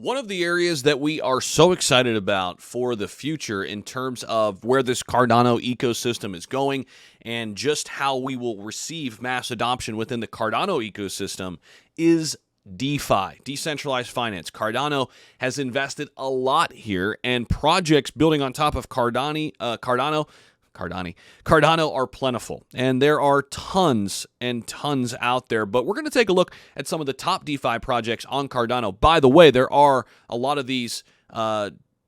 One of the areas that we are so excited about for the future in terms of where this Cardano ecosystem is going and just how we will receive mass adoption within the Cardano ecosystem is DeFi, decentralized finance. Cardano has invested a lot here, and projects building on top of Cardano are plentiful, and there are tons and tons out there. But we're going to take a look at some of the top DeFi projects on Cardano. By the way, there are a lot of these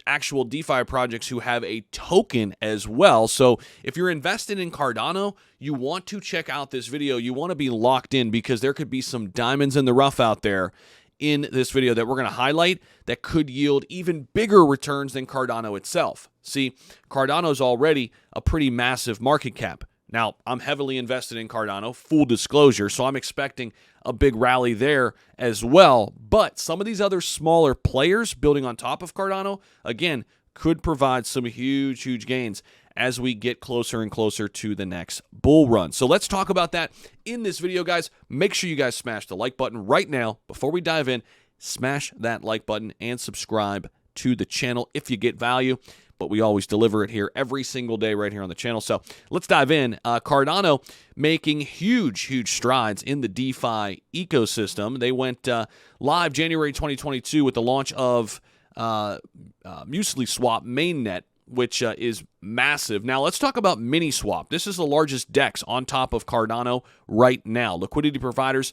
actual DeFi projects who have a token as well. So if you're invested in Cardano, you want to check out this video. You want to be locked in because there could be some diamonds in the rough out there in this video that we're going to highlight that could yield even bigger returns than Cardano itself. See, Cardano's already a pretty massive market cap. Now, I'm heavily invested in Cardano, full disclosure, so I'm expecting a big rally there as well. But some of these other smaller players building on top of Cardano, again, could provide some huge gains as we get closer and closer to the next bull run. So let's talk about that in this video, guys. Make sure you guys smash the like button right now. Before we dive in, smash that like button and subscribe to the channel if you get value. But we always deliver it here every single day right here on the channel. So let's dive in. Cardano making huge strides in the DeFi ecosystem. They went live January 2022 with the launch of MuesliSwap mainnet, which is massive. Now, let's talk about MiniSwap. This is the largest DEX on top of Cardano right now. Liquidity providers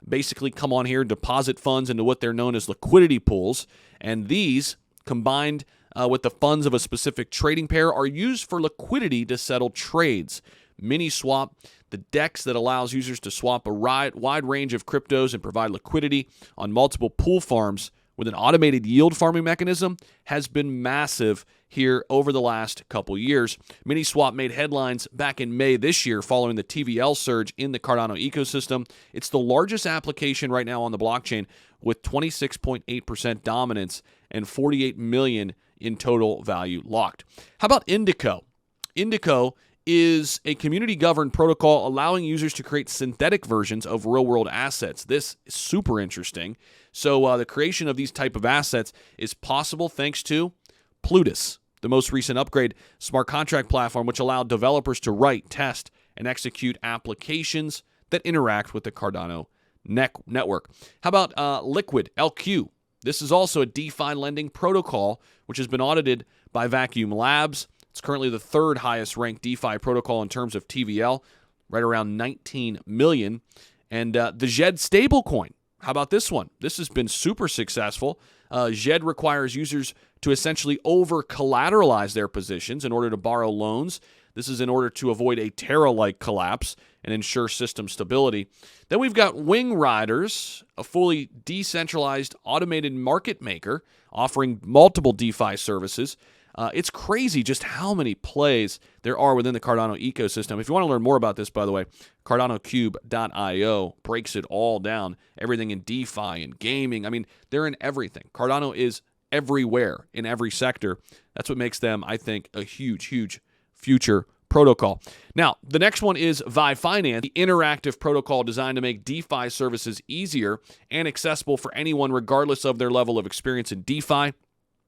basically come on here, deposit funds into what they're known as liquidity pools, and these, combined with the funds of a specific trading pair, are used for liquidity to settle trades. MiniSwap, the DEX that allows users to swap a wide range of cryptos and provide liquidity on multiple pool farms with an automated yield farming mechanism, has been massive here over the last couple years. MiniSwap made headlines back in May this year following the TVL surge in the Cardano ecosystem. It's the largest application right now on the blockchain with 26.8% dominance and 48 million in total value locked. How about Indico? Indico is a community-governed protocol allowing users to create synthetic versions of real-world assets. This is super interesting. So the creation of these type of assets is possible thanks to Plutus, the most recent upgrade smart contract platform, which allowed developers to write, test, and execute applications that interact with the Cardano network. How about Liquid, LQ? This is also a DeFi lending protocol, which has been audited by Vacuum Labs. It's currently the third highest ranked DeFi protocol in terms of TVL, right around 19 million. And the ZED stablecoin, how about this one? This has been super successful. ZED requires users to essentially over-collateralize their positions in order to borrow loans. This is in order to avoid a Terra-like collapse and ensure system stability. Then we've got Wing Riders, a fully decentralized automated market maker offering multiple DeFi services. It's crazy just how many plays there are within the Cardano ecosystem. If you want to learn more about this, by the way, CardanoCube.io breaks it all down. Everything in DeFi and gaming. I mean, they're in everything. Cardano is everywhere in every sector. That's what makes them, I think, a huge future protocol. Now, the next one is Vi Finance, the interactive protocol designed to make DeFi services easier and accessible for anyone regardless of their level of experience in DeFi.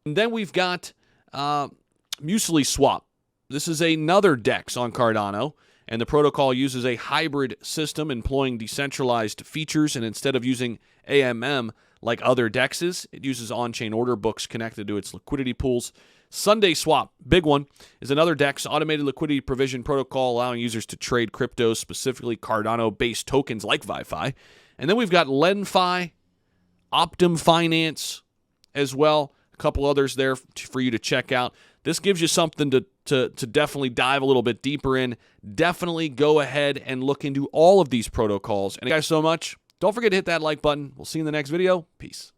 And then we've got MuesliSwap. This is another DEX on Cardano, and the protocol uses a hybrid system employing decentralized features, and instead of using AMM like other DEXs, it uses on-chain order books connected to its liquidity pools. SundaySwap, big one, is another DEX automated liquidity provision protocol allowing users to trade cryptos, specifically Cardano-based tokens like ViFi. And then we've got LenFi, Optum Finance as well. A couple others there for you to check out. This gives you something to definitely dive a little bit deeper in. Definitely go ahead and look into all of these protocols. And thank you guys so much. Don't forget to hit that like button. We'll see you in the next video. Peace.